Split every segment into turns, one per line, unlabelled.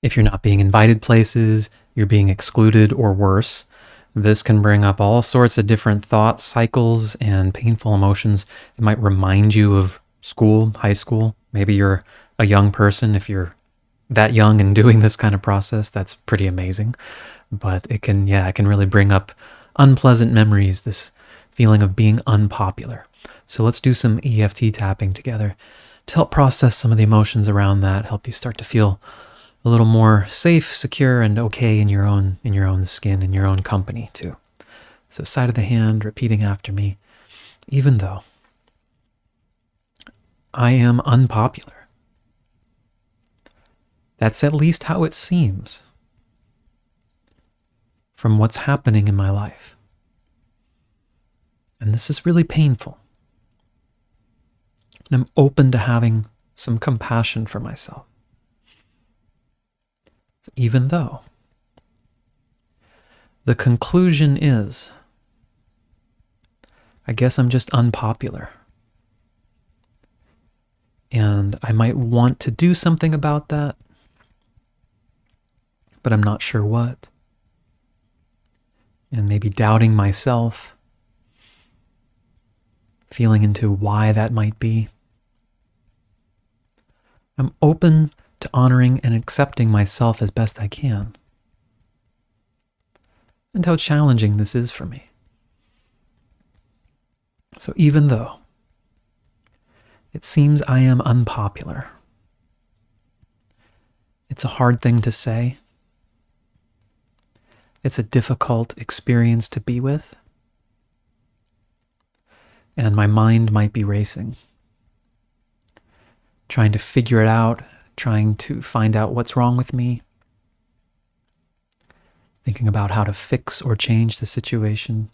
If you're not being invited places, you're being excluded, or worse. This can bring up all sorts of different thought cycles and painful emotions. It might remind you of school, high school. Maybe you're a young person. If you're that young and doing this kind of process, that's pretty amazing. But it can really bring up unpleasant memories, this feeling of being unpopular. So let's do some EFT tapping together to help process some of the emotions around that, help you start to feel a little more safe, secure, and okay in your own skin, in your own company too. So side of the hand, repeating after me. Even though I am unpopular, that's at least how it seems from what's happening in my life. And this is really painful. And I'm open to having some compassion for myself. So even though the conclusion is, I guess I'm just unpopular. And I might want to do something about that, but I'm not sure what. And maybe doubting myself, feeling into why that might be. I'm open to honoring and accepting myself as best I can. And how challenging this is for me. So even though it seems I am unpopular, it's a hard thing to say. It's a difficult experience to be with. And my mind might be racing, trying to figure it out, trying to find out what's wrong with me, thinking about how to fix or change the situation.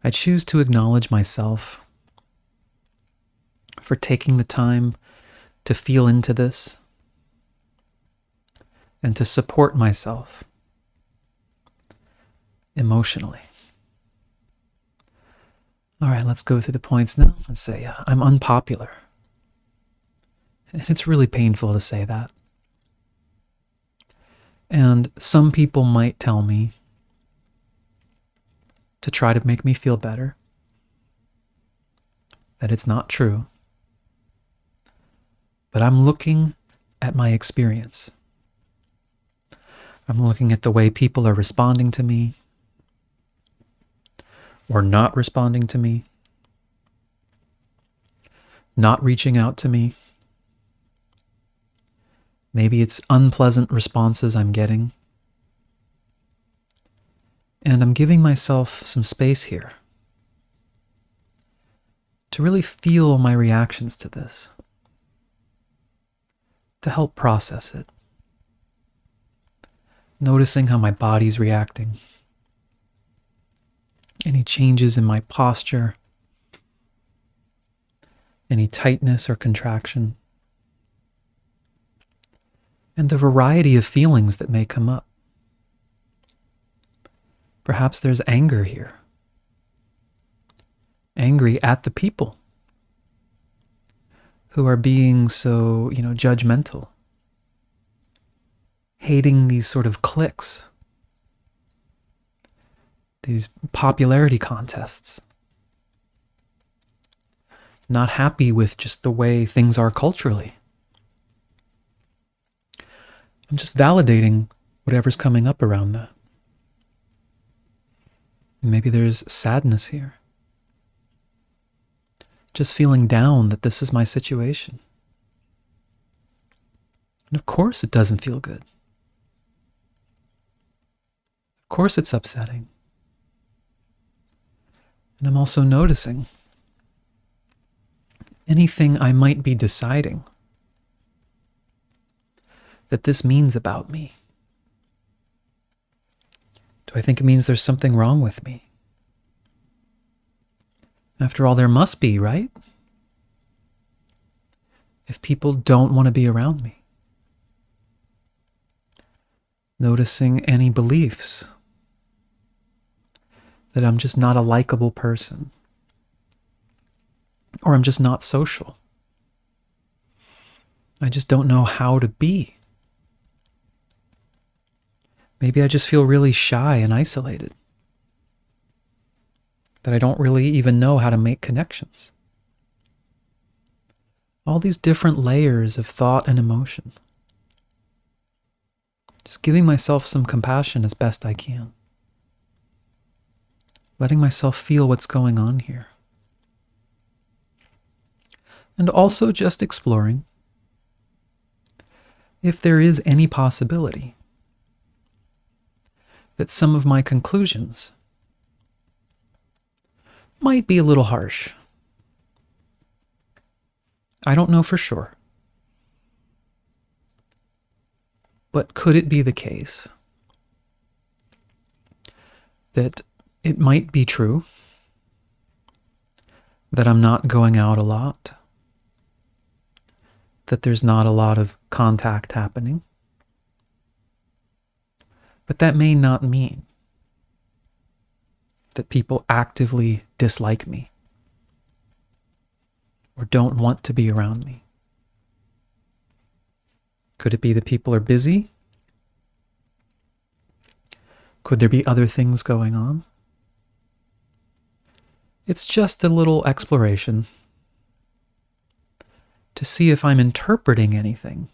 I choose to acknowledge myself for taking the time to feel into this and to support myself emotionally. All right, let's go through the points now. Let's say, I'm unpopular. And it's really painful to say that. And some people might tell me to try to make me feel better, that it's not true. But I'm looking at my experience. I'm looking at the way people are responding to me or not responding to me, not reaching out to me. Maybe it's unpleasant responses I'm getting. And I'm giving myself some space here to really feel my reactions to this, to help process it. Noticing how my body's reacting, any changes in my posture, any tightness or contraction, and the variety of feelings that may come up. Perhaps there's anger here. Angry at the people who are being so, judgmental. Hating these sort of cliques. These popularity contests. Not happy with just the way things are culturally. I'm just validating whatever's coming up around that. Maybe there's sadness here. Just feeling down that this is my situation. And of course it doesn't feel good. Of course it's upsetting. And I'm also noticing anything I might be deciding that this means about me. Do I think it means there's something wrong with me? After all, there must be, right? If people don't want to be around me. Noticing any beliefs that I'm just not a likable person, or I'm just not social. I just don't know how to be. Maybe I just feel really shy and isolated, that I don't really even know how to make connections. All these different layers of thought and emotion. Just giving myself some compassion as best I can. Letting myself feel what's going on here. And also just exploring if there is any possibility that some of my conclusions might be a little harsh. I don't know for sure. But could it be the case that it might be true that I'm not going out a lot, that there's not a lot of contact happening? But that may not mean that people actively dislike me or don't want to be around me. Could it be that people are busy? Could there be other things going on? It's just a little exploration to see if I'm interpreting anything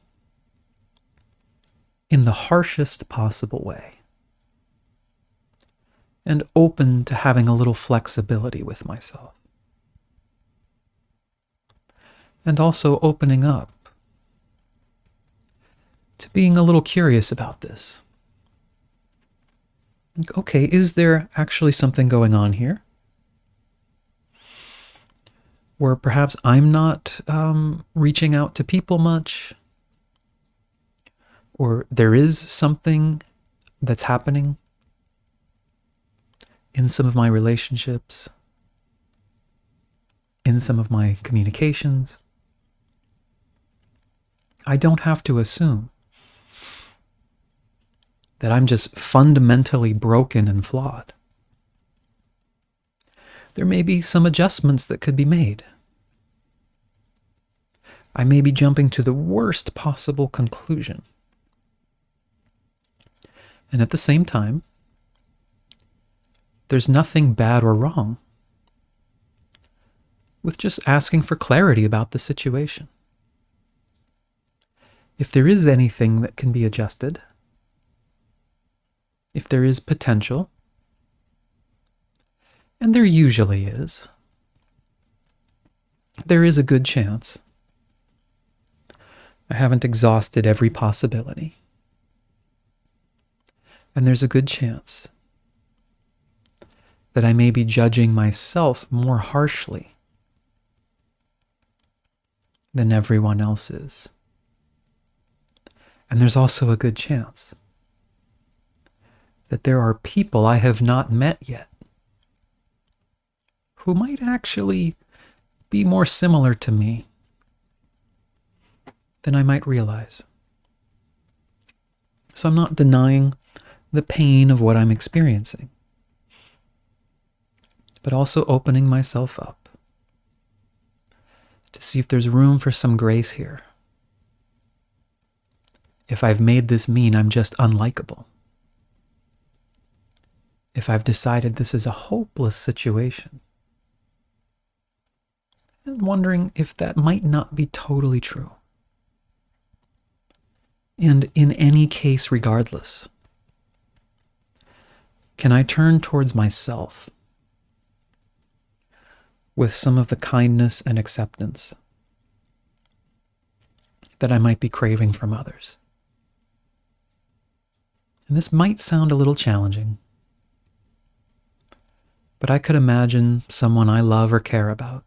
in the harshest possible way, and open to having a little flexibility with myself. And also opening up to being a little curious about this. Okay, is there actually something going on here where perhaps I'm not reaching out to people much, or there is something that's happening in some of my relationships, in some of my communications? I don't have to assume that I'm just fundamentally broken and flawed. There may be some adjustments that could be made. I may be jumping to the worst possible conclusion. And at the same time, there's nothing bad or wrong with just asking for clarity about the situation. If there is anything that can be adjusted, if there is potential, and there usually is, there is a good chance I haven't exhausted every possibility. And there's a good chance that I may be judging myself more harshly than everyone else is. And there's also a good chance that there are people I have not met yet who might actually be more similar to me than I might realize. So I'm not denying the pain of what I'm experiencing, but also opening myself up to see if there's room for some grace here. If I've made this mean I'm just unlikable. If I've decided this is a hopeless situation. And wondering if that might not be totally true. And in any case, regardless, can I turn towards myself with some of the kindness and acceptance that I might be craving from others? And this might sound a little challenging, but I could imagine someone I love or care about,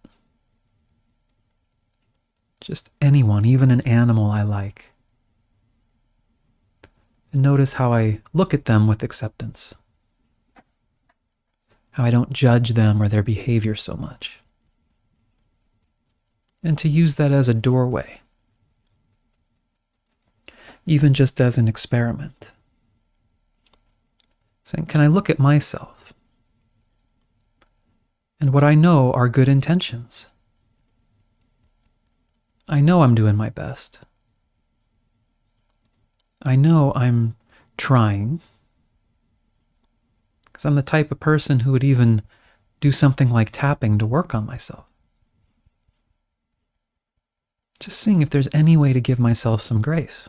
just anyone, even an animal I like, and notice how I look at them with acceptance, how I don't judge them or their behavior so much, and to use that as a doorway, even just as an experiment. Saying, can I look at myself and what I know are good intentions? I know I'm doing my best. I know I'm trying, because I'm the type of person who would even do something like tapping to work on myself. Just seeing if there's any way to give myself some grace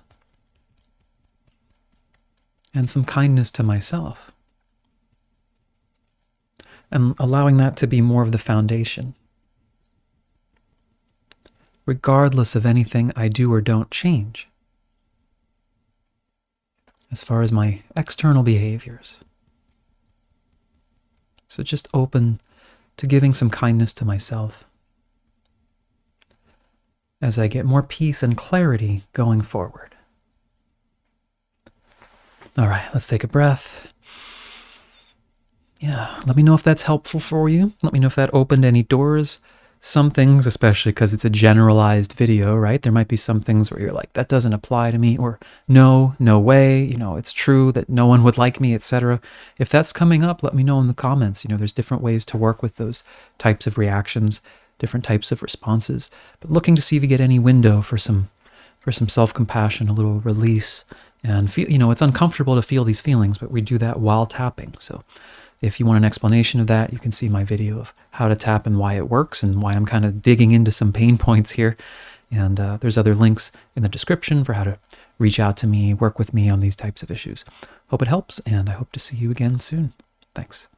and some kindness to myself, and allowing that to be more of the foundation. Regardless of anything I do or don't change, as far as my external behaviors. So just open to giving some kindness to myself as I get more peace and clarity going forward. All right, let's take a breath. Yeah, let me know if that's helpful for you. Let me know if that opened any doors. Some things, especially because it's a generalized video, right? There might be some things where you're like, that doesn't apply to me, or no way, it's true that no one would like me, etc. If that's coming up, let me know in the comments. There's different ways to work with those types of reactions, different types of responses, but looking to see if you get any window for some self-compassion, a little release, and feel, it's uncomfortable to feel these feelings, but we do that while tapping. So if you want an explanation of that, you can see my video of how to tap and why it works and why I'm kind of digging into some pain points here. And there's other links in the description for how to reach out to me, work with me on these types of issues. Hope it helps, and I hope to see you again soon. Thanks.